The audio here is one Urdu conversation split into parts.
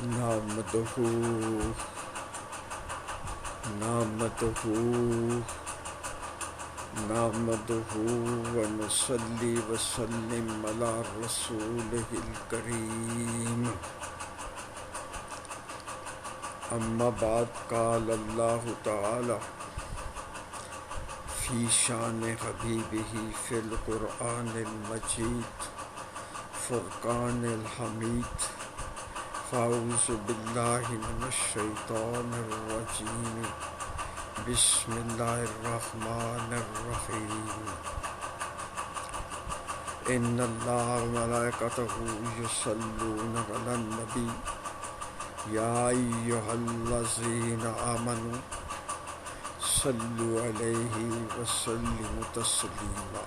نحمده ونصلي وسلم على رسوله الكريم أما بعد قال الله تعالى في شان حبيبه في القرآن المجيد فرقان الحميد فأعوذ بالله من الشيطان الرجيم بسم الله الرحمن الرحيم إن الله وملائكته يصلون على النبي يا أيها الذين آمنوا صلوا عليه وسلموا تسليما۔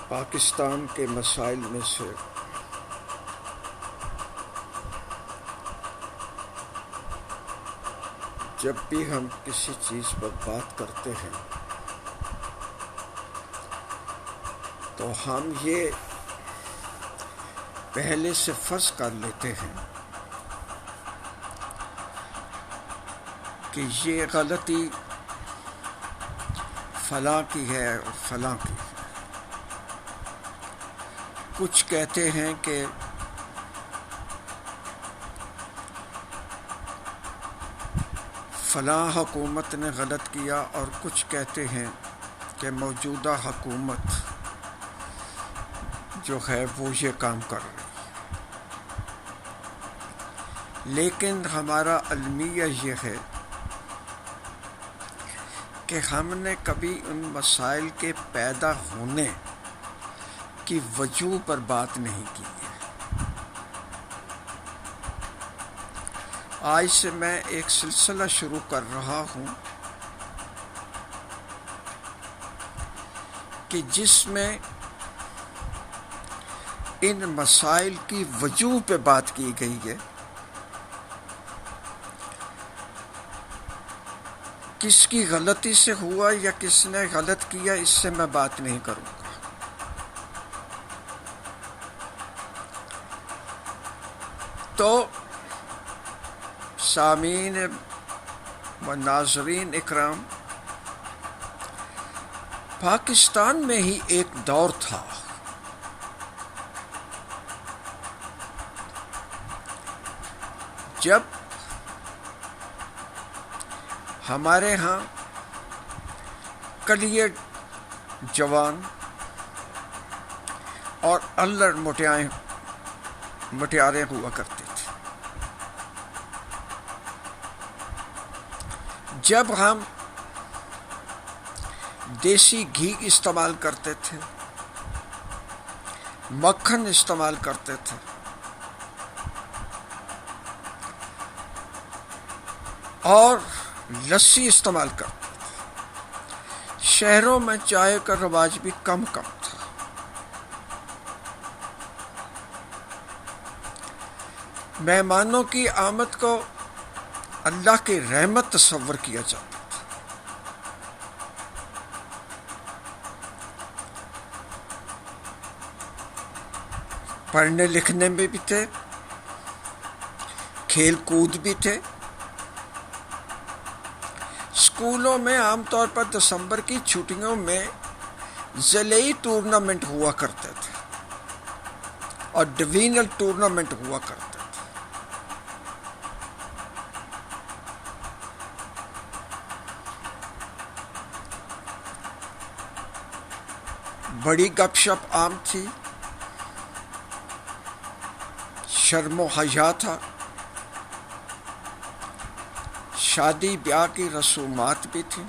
پاکستان کے مسائل میں سے جب بھی ہم کسی چیز پر بات کرتے ہیں تو ہم یہ پہلے سے فرض کر لیتے ہیں کہ یہ غلطی فلاں کی ہے اور فلاں کی ہے۔ کچھ کہتے ہیں کہ فلاں حکومت نے غلط کیا، اور کچھ کہتے ہیں کہ موجودہ حکومت جو ہے وہ یہ کام کر رہی ہے۔ لیکن ہمارا المیہ یہ ہے کہ ہم نے کبھی ان مسائل کے پیدا ہونے کی وجوہ پر بات نہیں کی ہے۔ آج سے میں ایک سلسلہ شروع کر رہا ہوں کہ جس میں ان مسائل کی وجوہ پہ بات کی گئی ہے۔ کس کی غلطی سے ہوا یا کس نے غلط کیا، اس سے میں بات نہیں کروں گا۔ تو سامعین و ناظرین اکرام، پاکستان میں ہی ایک دور تھا جب ہمارے ہاں کلیے جوان اور الڑ مٹیارے ہوا کرتے تھے۔ جب ہم دیسی گھی استعمال کرتے تھے، مکھن استعمال کرتے تھے، اور لسی استعمال کرتے تھے، شہروں میں چائے کا رواج بھی کم تھا۔ مہمانوں کی آمد کو اللہ کی رحمت تصور کیا جاتا تھا۔ پڑھنے لکھنے میں بھی تھے، کھیل کود بھی تھے۔ اسکولوں میں عام طور پر دسمبر کی چھٹیوں میں ضلعی ٹورنامنٹ ہوا کرتے تھے اور ڈویژنل ٹورنامنٹ ہوا کرتے تھے۔ بڑی گپ شپ عام تھی، شرم و حیا تھا، شادی بیاہ کی رسومات بھی تھیں،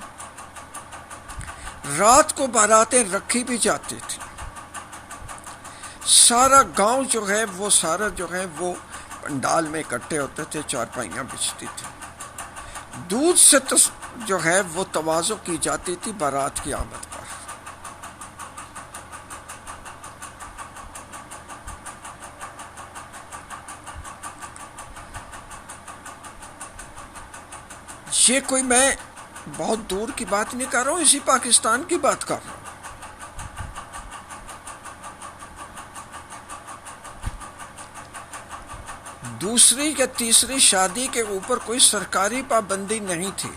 رات کو باراتیں رکھی بھی جاتی تھیں۔ سارا گاؤں جو ہے وہ پنڈال میں اکٹھے ہوتے تھے، چارپائیاں بچھتی تھیں، دودھ سے جو ہے وہ تواضع کی جاتی تھی بارات کی آمد پر۔ یہ کوئی میں بہت دور کی بات نہیں کر رہا ہوں، اسی پاکستان کی بات کر رہا ہوں۔ دوسری یا تیسری شادی کے اوپر کوئی سرکاری پابندی نہیں تھی،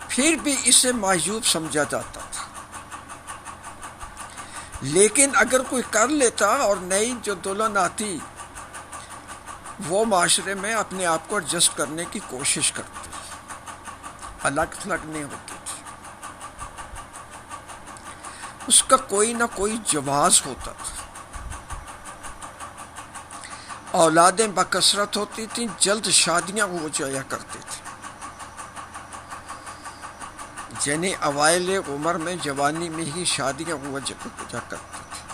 پھر بھی اسے معیوب سمجھا جاتا تھا۔ لیکن اگر کوئی کر لیتا اور نئی جو دلہن آتی وہ معاشرے میں اپنے آپ کو ایڈجسٹ کرنے کی کوشش کرتی، الگ تھلگ نہیں ہوتی تھی، اس کا کوئی نہ کوئی جواز ہوتا تھا۔ اولادیں بکثرت ہوتی تھیں، جلد شادیاں ہو جایا کرتی تھیں، یعنی اوائل عمر میں جوانی میں ہی شادیاں ہو جا کرتی تھیں۔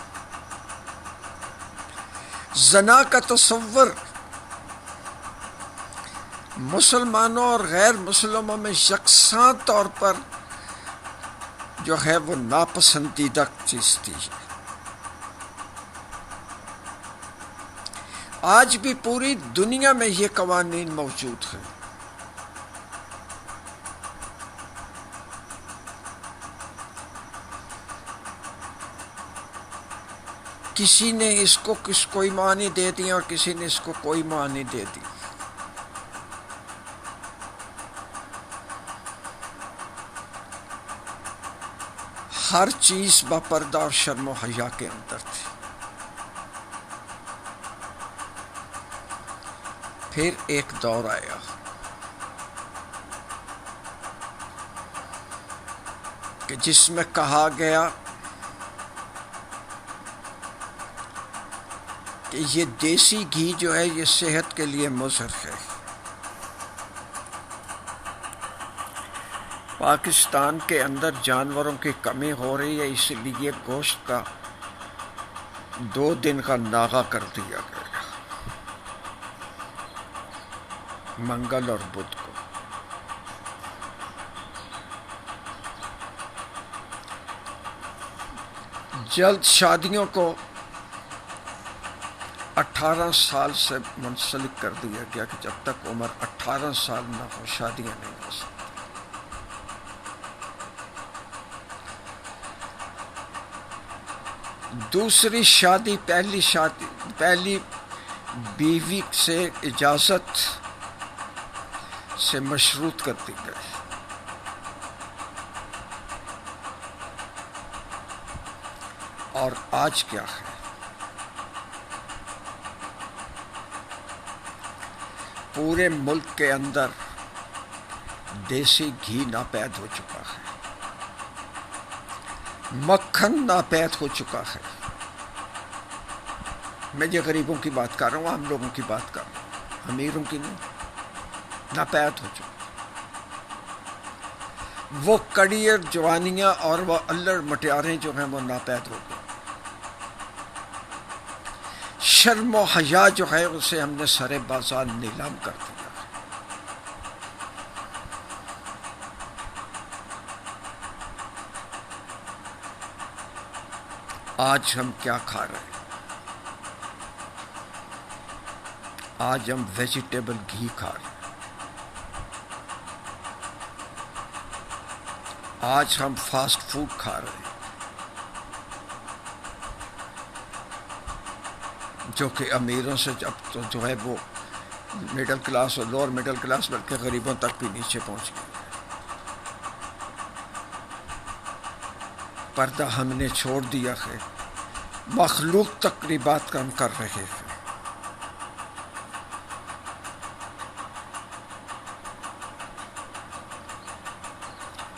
زنا کا تصور مسلمانوں اور غیر مسلموں میں یکساں طور پر جو ہے وہ ناپسندیدہ چیز تھی۔ آج بھی پوری دنیا میں یہ قوانین موجود ہیں۔ کسی نے اس کو کوئی معنی دے دی اور کسی نے اس کو کوئی معنی دے دی۔ ہر چیز با پردہ اور شرم و حیا کے اندر تھی۔ پھر ایک دور آیا کہ جس میں کہا گیا کہ یہ دیسی گھی جو ہے یہ صحت کے لیے مضر ہے۔ پاکستان کے اندر جانوروں کی کمی ہو رہی ہے، اس لیے گوشت کا 2 دن کا ناغہ کر دیا گیا، منگل اور بدھ کو۔ جلد شادیوں کو 18 سال سے منسلک کر دیا گیا کہ جب تک عمر 18 سال نہ ہو شادیاں نہیں ہو سکتی۔ دوسری شادی پہلی بیوی سے اجازت سے مشروط کر دی گئی۔ اور آج کیا ہے؟ پورے ملک کے اندر دیسی گھی ناپید ہو چکا ہے، مکھن ناپید ہو چکا ہے۔ میں یہ غریبوں کی بات کر رہا ہوں، عام لوگوں کی بات کر رہا ہوں، امیروں کی نہیں، ناپید ہو چکا۔ وہ کڑیئر جوانیاں اور وہ الڑ مٹیاریں جو ہیں وہ ناپید ہو گئے۔ شرم و حیا جو ہے اسے ہم نے سرے بازار نیلام کر دیا۔ آج ہم کیا کھا رہے ہیں؟ آج ہم ویجیٹیبل گھی کھا رہے ہیں۔ آج ہم فاسٹ فوڈ کھا رہے ہیں، جو کہ امیروں سے اب تو جو ہے وہ مڈل کلاس اور لوور مڈل کلاس بلکہ غریبوں تک بھی نیچے پہنچ گئے۔ پردہ ہم نے چھوڑ دیا ہے، مخلوق تقریبات کا ہم کر رہے ہیں۔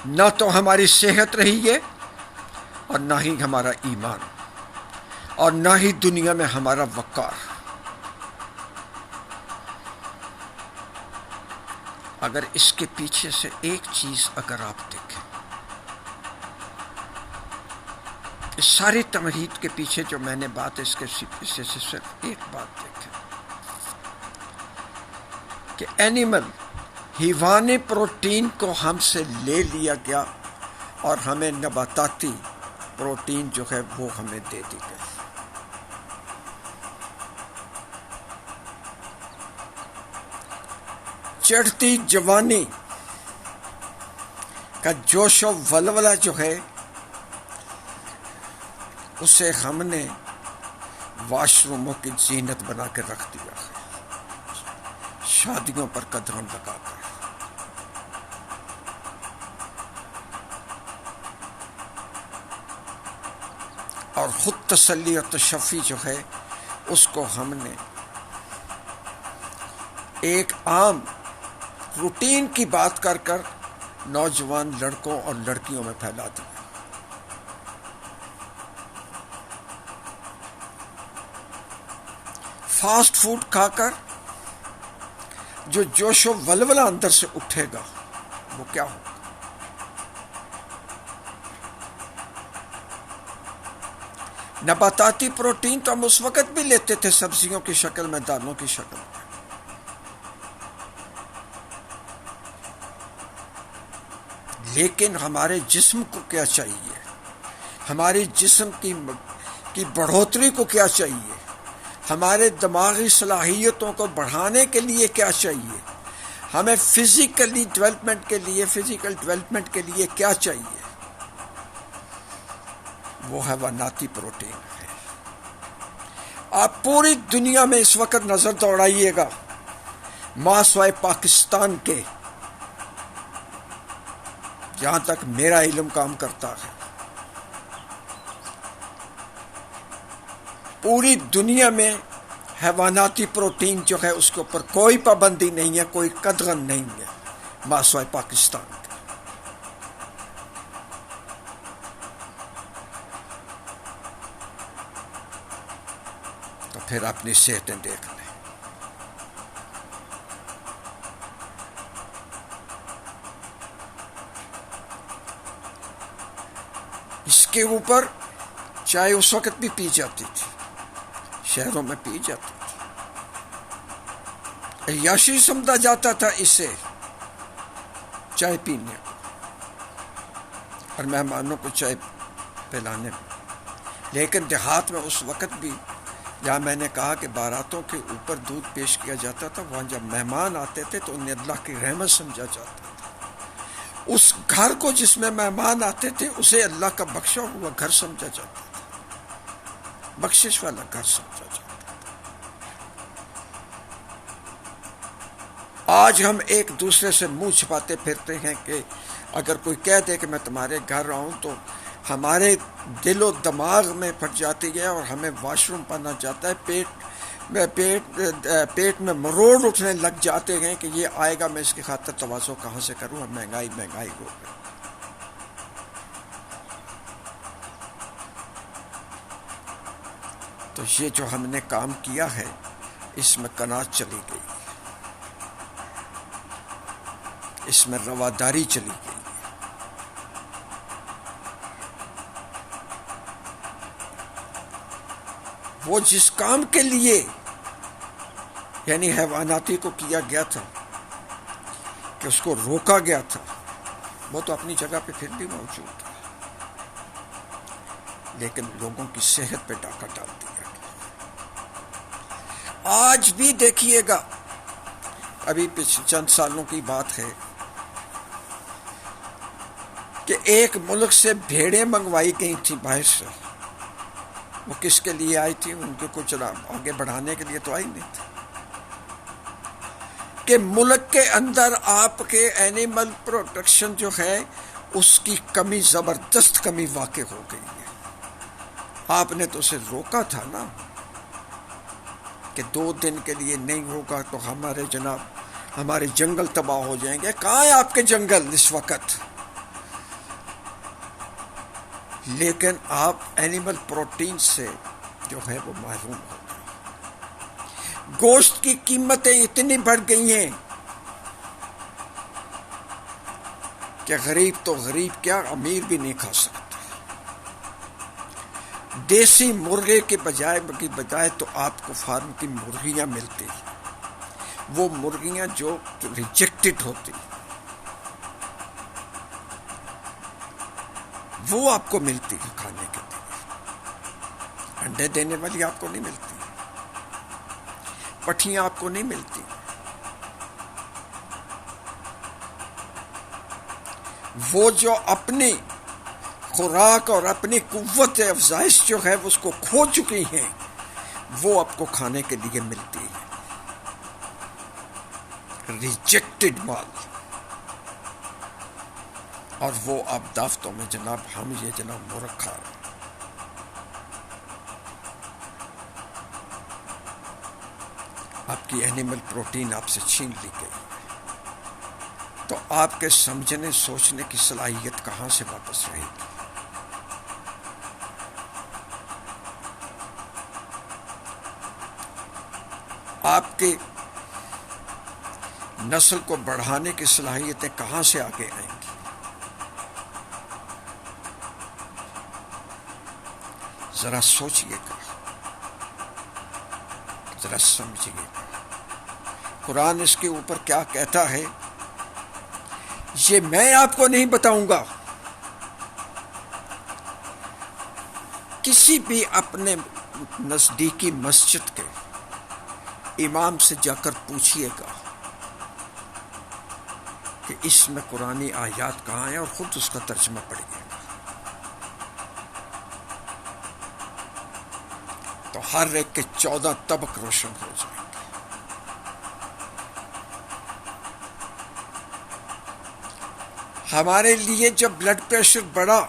نہ تو ہماری صحت رہی ہے اور نہ ہی ہمارا ایمان اور نہ ہی دنیا میں ہمارا وقار۔ اگر اس کے پیچھے سے ایک چیز اگر آپ دیکھیں، اس ساری تمہید کے پیچھے جو میں نے بات اس کے پیچھے سے صرف ایک بات دیکھیں کہ اینیمل حیوانی پروٹین کو ہم سے لے لیا گیا اور ہمیں نباتاتی پروٹین جو ہے وہ ہمیں دے دی گئی۔ چڑھتی جوانی کا جوش و ولولہ جو ہے اسے ہم نے واش روموں کی زینت بنا کے رکھ دیا ہے، شادیوں پر قدرن لگا کر۔ اور خود تسلی اور تشفی جو ہے اس کو ہم نے ایک عام روٹین کی بات کر کر نوجوان لڑکوں اور لڑکیوں میں پھیلا دیا۔ فاسٹ فوڈ کھا کر جو جوش و ولولہ اندر سے اٹھے گا وہ کیا ہوگا؟ نباتاتی پروٹین تو ہم اس وقت بھی لیتے تھے سبزیوں کی شکل میں، دالوں کی شکل میں، لیکن ہمارے جسم کو کیا چاہیے؟ ہمارے جسم کی بڑھوتری کو کیا چاہیے؟ ہمارے دماغی صلاحیتوں کو بڑھانے کے لیے کیا چاہیے؟ ہمیں فزیکل ڈیولپمنٹ کے لیے کیا چاہیے؟ وہ حیواناتی پروٹین ہے۔ آپ پوری دنیا میں اس وقت نظر دوڑائیے گا، ماں سوائے پاکستان کے، جہاں تک میرا علم کام کرتا ہے، پوری دنیا میں حیواناتی پروٹین جو ہے اس کے اوپر کوئی پابندی نہیں ہے، کوئی قدغن نہیں ہے، ماں سوائے پاکستان کے۔ تو پھر اپنی صحتیں دیکھ لیں۔ اس کے اوپر چائے اس وقت بھی پی جاتی تھی، شہروں میں پی جاتی تھی، عیاشی سمجھا جاتا تھا اسے چائے پینے اور مہمانوں کو چائے پلانے میں۔ لیکن دیہات میں اس وقت بھی، جہاں میں نے کہا کہ باراتوں کے اوپر دودھ پیش کیا جاتا تھا، وہاں جب مہمان آتے تھے تو انہیں اللہ کی رحمت سمجھا جاتا تھا۔ اس گھر کو جس میں مہمان آتے تھے اسے اللہ کا بخشا ہوا گھر سمجھا جاتا تھا، بخشش والا گھر سمجھا جاتا تھا۔ آج ہم ایک دوسرے سے منہ چھپاتے پھرتے ہیں کہ اگر کوئی کہہ دے کہ میں تمہارے گھر آؤں تو ہمارے دل و دماغ میں پھٹ جاتی ہے اور ہمیں واش روم پانا جاتا ہے، پیٹ میں مروڑ اٹھنے لگ جاتے ہیں کہ یہ آئے گا، میں اس کی خاطر تواضع کہاں سے کروں، اور مہنگائی ہو گئی۔ تو یہ جو ہم نے کام کیا ہے اس میں قناعت چلی گئی، اس میں رواداری چلی گئی۔ وہ جس کام کے لیے یعنی حیواناتی کو کیا گیا تھا کہ اس کو روکا گیا تھا، وہ تو اپنی جگہ پہ پھر بھی موجود ہے، لیکن لوگوں کی صحت پہ ڈاکہ ڈال دیا گیا۔ آج بھی دیکھیے گا، ابھی پچھلے چند سالوں کی بات ہے کہ ایک ملک سے بھیڑیں منگوائی گئی تھیں باہر سے، وہ کس کے لیے آئی تھی؟ ان کو کچھ آگے بڑھانے کے لیے تو آئی نہیں تھی، کہ ملک کے اندر آپ کے اینیمل پروٹیکشن جو ہے اس کی کمی، زبردست کمی واقع ہو گئی ہے۔ آپ نے تو اسے روکا تھا نا کہ 2 دن کے لیے نہیں ہوگا تو ہمارے جنگل تباہ ہو جائیں گے۔ کہاں ہیں آپ کے جنگل اس وقت؟ لیکن آپ اینیمل پروٹین سے جو ہے وہ محروم ہو گئے۔ گوشت کی قیمتیں اتنی بڑھ گئی ہیں کہ غریب تو غریب کیا، امیر بھی نہیں کھا سکتا۔ دیسی مرغے کے بجائے تو آپ کو فارم کی مرغیاں ملتی ہیں، وہ مرغیاں جو ریجیکٹڈ ہوتی، وہ آپ کو ملتی ہے کھانے کے لیے۔ انڈے دینے والی آپ کو نہیں ملتی، پٹھیاں آپ کو نہیں ملتی۔ وہ جو اپنی خوراک اور اپنی قوت افزائش جو ہے اس کو کھو چکی ہیں، وہ آپ کو کھانے کے لیے ملتی ہے، ریجیکٹڈ مال، اور وہ آپ دعوتوں میں جناب ہم یہ جناب مرغ کھا رہے ہیں۔ آپ کی اینیمل پروٹین آپ سے چھین لی گئی، تو آپ کے سمجھنے سوچنے کی صلاحیت کہاں سے واپس رہے گی؟ آپ کے نسل کو بڑھانے کی صلاحیتیں کہاں سے آگے آئیں گی؟ ذرا سوچئے گا، ذرا سمجھئے گا۔ قرآن اس کے اوپر کیا کہتا ہے یہ میں آپ کو نہیں بتاؤں گا، کسی بھی اپنے نزدیکی مسجد کے امام سے جا کر پوچھئے گا کہ اس میں قرآنی آیات کہاں ہیں، اور خود اس کا ترجمہ پڑھیے گا، تو ہر ایک کے 14 طبق روشن ہو جائیں گے۔ ہمارے لیے جب بلڈ پریشر بڑھا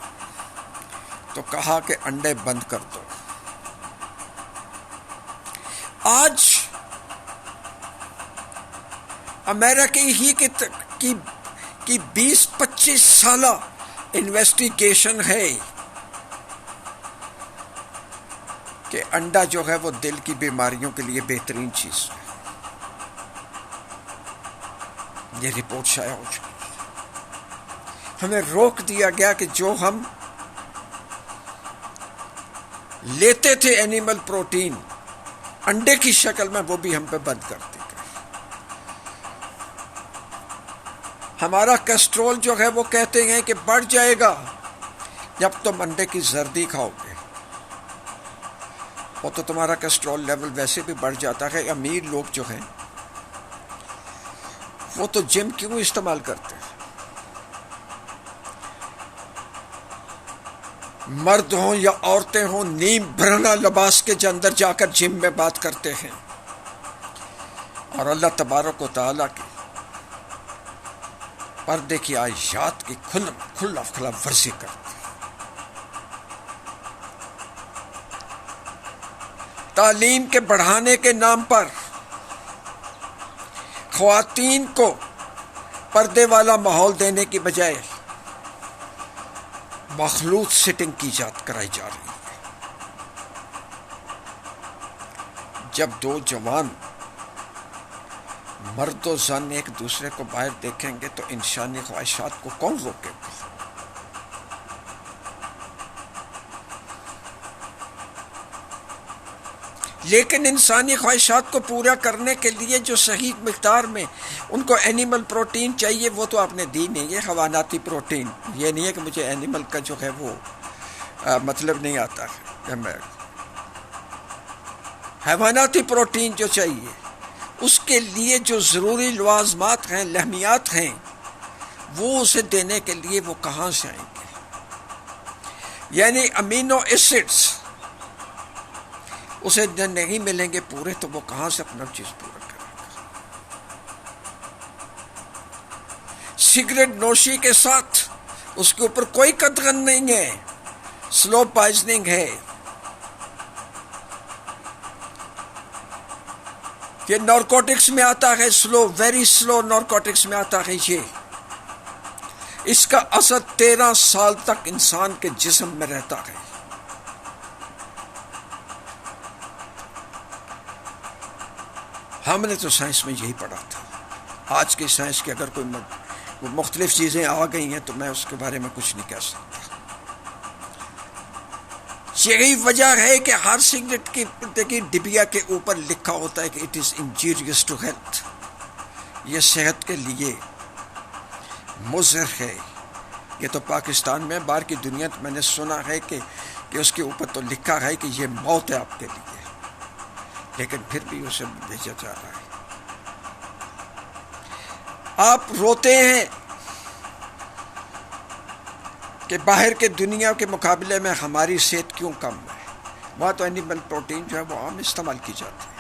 تو کہا کہ انڈے بند کر دو۔ آج امریکہ ہی کی 20-25 سالہ انویسٹیگیشن ہے کہ انڈا جو ہے وہ دل کی بیماریوں کے لیے بہترین چیز ہے۔ یہ رپورٹ شائع ہو چکی ہے۔ ہمیں روک دیا گیا کہ جو ہم لیتے تھے اینیمل پروٹین انڈے کی شکل میں، وہ بھی ہم پہ بند کر دی گئی۔ ہمارا کیسٹرول جو ہے وہ کہتے ہیں کہ بڑھ جائے گا جب تم انڈے کی زردی کھاؤ گے، وہ تو تمہارا کیسٹرول لیول ویسے بھی بڑھ جاتا ہے۔ امیر لوگ جو ہیں وہ تو جم کیوں استعمال کرتے ہیں؟ مرد ہوں یا عورتیں ہوں، نیم برہنہ لباس کے اندر جا کر جم میں بات کرتے ہیں، اور اللہ تبارک و تعالیٰ کی پردے کی آیات کی خلاف ورزی کرتے ہیں۔ تعلیم کے بڑھانے کے نام پر خواتین کو پردے والا ماحول دینے کی بجائے مخلوط سٹنگ کی کرائی جا رہی ہے۔ جب دو جوان مرد و زن ایک دوسرے کو باہر دیکھیں گے تو انسانی خواہشات کو کون روکے گا؟ لیکن انسانی خواہشات کو پورا کرنے کے لیے جو صحیح مقدار میں ان کو اینیمل پروٹین چاہیے وہ تو آپ نے دی نہیں ہے، حیواناتی پروٹین۔ یہ نہیں ہے کہ مجھے اینیمل کا جو ہے وہ مطلب نہیں آتا ہے، حیواناتی پروٹین جو چاہیے اس کے لیے جو ضروری لوازمات ہیں، لحمیات ہیں، وہ اسے دینے کے لیے وہ کہاں سے آئیں گے؟ یعنی امینو ایسڈز اسے نہیں ملیں گے پورے، تو وہ کہاں سے اپنا چیز پورا کرے گا؟ سگریٹ نوشی کے ساتھ اس کے اوپر کوئی قدغن نہیں ہے، سلو پوائزننگ ہے۔ یہ نارکوٹکس میں آتا ہے، ویری سلو نارکوٹکس میں آتا ہے یہ۔ اس کا اثر 13 سال تک انسان کے جسم میں رہتا ہے۔ ہم نے تو سائنس میں یہی پڑھا تھا۔ آج کی سائنس کی اگر کوئی مختلف چیزیں آ گئی ہیں تو میں اس کے بارے میں کچھ نہیں کہہ سکتا۔ یہی وجہ ہے کہ ہر سگریٹ کی ڈبیا کے اوپر لکھا ہوتا ہے کہ اٹ از انجریس ٹو ہیلتھ، یہ صحت کے لیے مضر ہے۔ یہ تو پاکستان میں، باہر کی دنیا میں نے سنا ہے کہ اس کے اوپر تو لکھا ہے کہ یہ موت ہے آپ کے لیے، لیکن پھر بھی اسے بھیجا جا رہا ہے۔ آپ روتے ہیں کہ باہر کے دنیا کے مقابلے میں ہماری صحت کیوں کم ہے. وہاں تو اینیمل پروٹین جو ہے وہ عام استعمال کی جاتی ہے،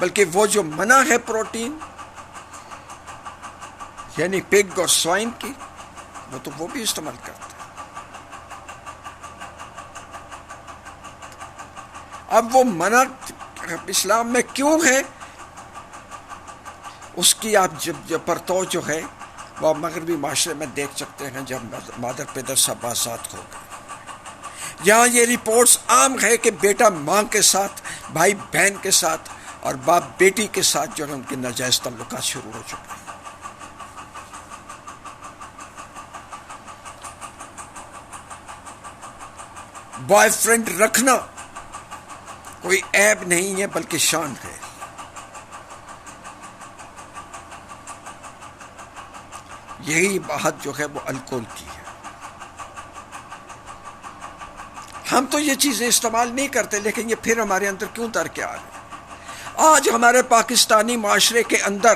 بلکہ وہ جو منع ہے پروٹین یعنی پگ اور سوائن کی، وہ بھی استعمال کرتے ہیں. اب وہ منع اسلام میں کیوں ہے، اس کی آپ جب پرتو جو ہے وہ مغربی معاشرے میں دیکھ سکتے ہیں. جب مادر پدر سب آزاد ہو گئے، یہاں یہ رپورٹس عام ہے کہ بیٹا ماں کے ساتھ، بھائی بہن کے ساتھ اور باپ بیٹی کے ساتھ جو ہے ان کے ناجائز تعلقات شروع ہو چکے ہیں. بوائے فرینڈ رکھنا کوئی عیب نہیں ہے بلکہ شان ہے. یہی بات جو ہے وہ الکول کی ہے. ہم تو یہ چیزیں استعمال نہیں کرتے، لیکن یہ پھر ہمارے اندر کیوں درکار ہے. آج ہمارے پاکستانی معاشرے کے اندر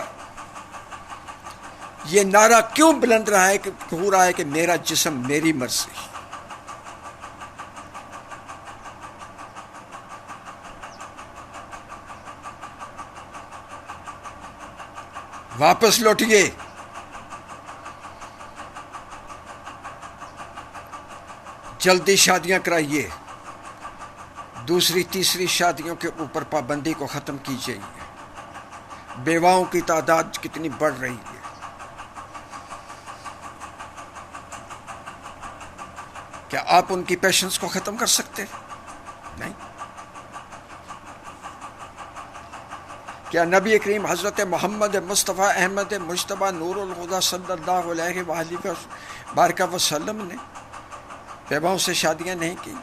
یہ نعرہ کیوں بلند ہو رہا ہے کہ میرا جسم میری مرضی. واپس لوٹیے. جلدی شادیاں کرائیے. دوسری تیسری شادیوں کے اوپر پابندی کو ختم کیجیے. بیواؤں کی تعداد کتنی بڑھ رہی ہے. کیا آپ ان کی پیشنس کو ختم کر سکتے؟ نہیں. کیا نبی کریم حضرت محمد مصطفیٰ احمد مجتبیٰ نور الہدیٰ صلی اللہ علیہ وآلہ وسلم نے بیواؤں سے شادیاں نہیں کی؟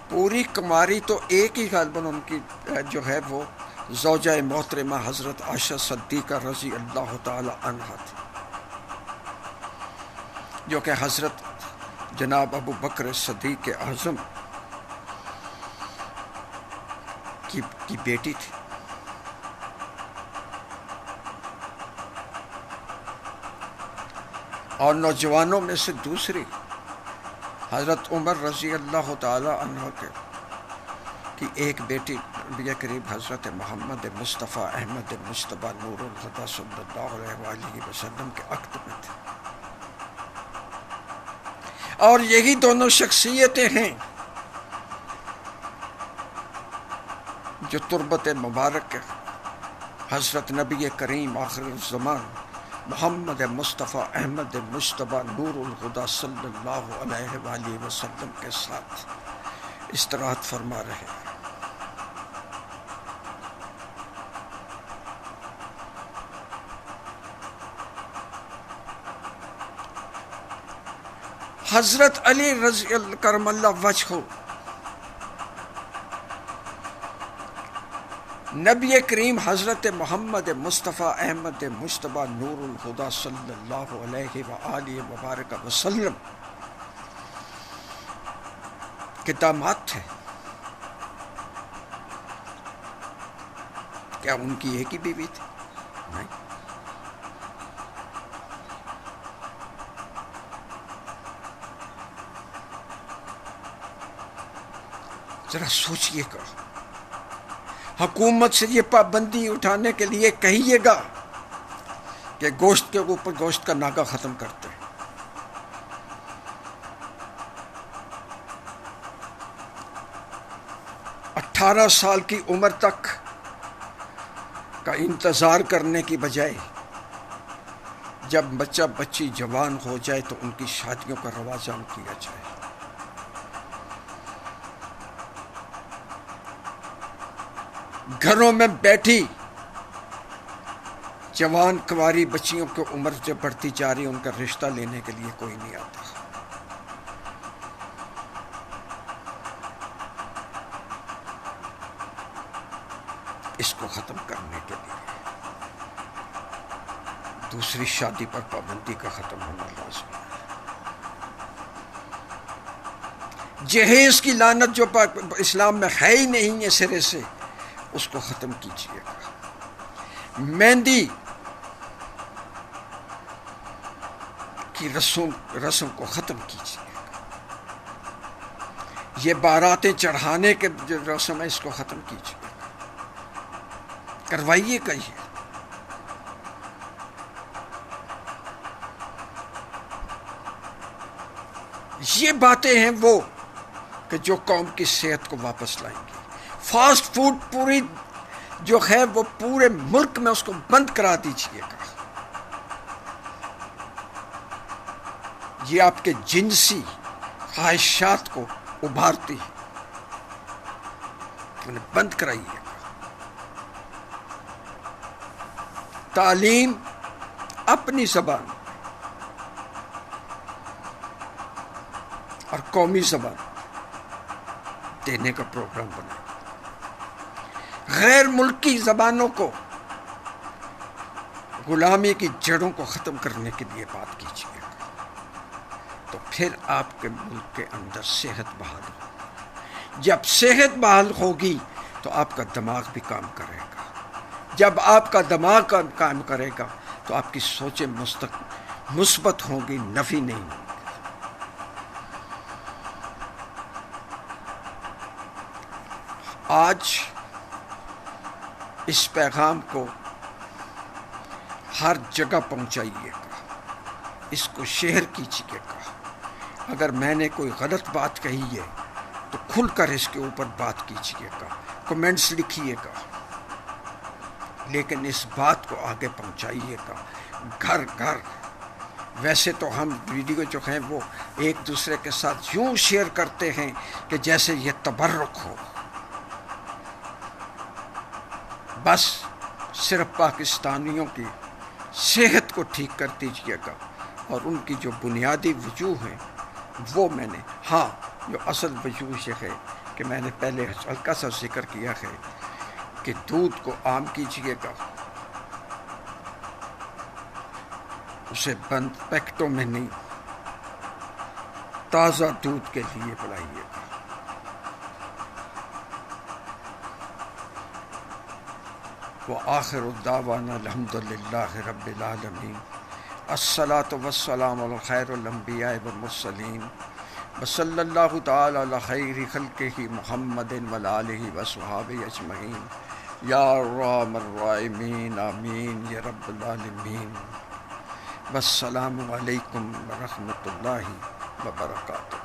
پوری کماری تو ایک ہی غالباً ان کی جو ہے وہ زوجہ محترمہ حضرت عائشہ صدیقہ رضی اللہ تعالی عنہا تھی، جو کہ حضرت جناب ابو بکر صدیق اعظم کی بیٹی تھی. اور نوجوانوں میں سے دوسری حضرت عمر رضی اللہ تعالی عنہ کی ایک بیٹی نبی کریم حضرت محمد مصطفیٰ احمد مجتبیٰ نور الہدیٰ صلی اللہ علیہ وآلہ وسلم کے عقد میں تھے. اور یہی دونوں شخصیتیں ہیں جو تربت مبارک حضرت نبی کریم آخر الزمان محمد مصطفیٰ احمد مجتبیٰ نور الہدیٰ صلی اللہ علیہ وآلہ وسلم کے ساتھ استراحت فرما رہے ہیں. حضرت علی رضی اللہ کرم اللہ وجہہ نبی کریم حضرت محمد مصطفیٰ احمد مجتبیٰ نور الہدیٰ صلی اللہ علیہ وآلہ وبارک وسلم کے داماد تھے. کیا ان کی ایک ہی بیوی تھی؟ نہیں. ذرا سوچئے گا. حکومت سے یہ پابندی اٹھانے کے لیے کہیے گا کہ گوشت کے اوپر گوشت کا ناغہ ختم کرتے ہیں. 18 سال کی عمر تک کا انتظار کرنے کی بجائے جب بچہ بچی جوان ہو جائے تو ان کی شادیوں کا رواج عام کیا جائے. گھروں میں بیٹھی جوان کنواری بچیوں کی عمر جب بڑھتی جا رہی ان کا رشتہ لینے کے لیے کوئی نہیں آتا. اس کو ختم کرنے کے لیے دوسری شادی پر پابندی کا ختم ہونا لازمی ہے. جہیز کی لعنت جو اسلام میں ہے ہی نہیں ہے سرے سے، اس کو ختم کیجیے گا. مہندی کی رسم کو ختم کیجیے، یہ باراتیں چڑھانے کے جو رسم ہے اس کو ختم کیجیے، کروائیے گا۔ یہ باتیں ہیں وہ کہ جو قوم کی صحت کو واپس لائیں گی۔ فاسٹ فوڈ پوری جو ہے وہ پورے ملک میں اس کو بند کرا دیجیے گا۔ یہ آپ کے جنسی خواہشات کو ابھارتی ہے، انہیں بند کرائیے گا۔ تعلیم اپنی زبان اور قومی زبان دینے کا پروگرام بنائے، غیر ملکی زبانوں کو، غلامی کی جڑوں کو ختم کرنے کے لیے بات کیجیے، تو پھر آپ کے ملک کے اندر صحت بحال ہوگی۔ جب صحت بحال ہوگی تو آپ کا دماغ بھی کام کرے گا۔ جب آپ کا دماغ کام کرے گا تو آپ کی سوچیں مثبت ہوں گی، نفی نہیں ہوں گی۔ آج اس پیغام کو ہر جگہ پہنچائیے گا، اس کو شیئر کیجیے گا۔ اگر میں نے کوئی غلط بات کہی ہے تو کھل کر اس کے اوپر بات کیجیے گا، کمنٹس لکھیے گا، لیکن اس بات کو آگے پہنچائیے گا گھر گھر۔ ویسے تو ہم ویڈیو جو ہیں وہ ایک دوسرے کے ساتھ یوں شیئر کرتے ہیں کہ جیسے یہ تبرک ہو، بس صرف پاکستانیوں کی صحت کو ٹھیک کر دیجیے گا، اور ان کی جو بنیادی وجوہ ہیں وہ میں نے، ہاں جو اصل وجوہ یہ ہے کہ میں نے پہلے ہلکا سا ذکر کیا ہے کہ دودھ کو عام کیجیے گا، اسے بند پیکٹوں میں نہیں، تازہ دودھ کے لیے بلائیے گا۔ وآخر دعوانا الحمد للہ رب العالمین، الصلاۃ والسلام علی خیر الانبیاء والمرسلین، وصلی اللہ تعالی علی خیر خلقہ محمد وعلی آلہ وصحبہ اجمعین، یا ارحم الراحمین، آمین یا رب العالمین۔ والسلام علیکم ورحمۃ اللہ وبرکاتہ۔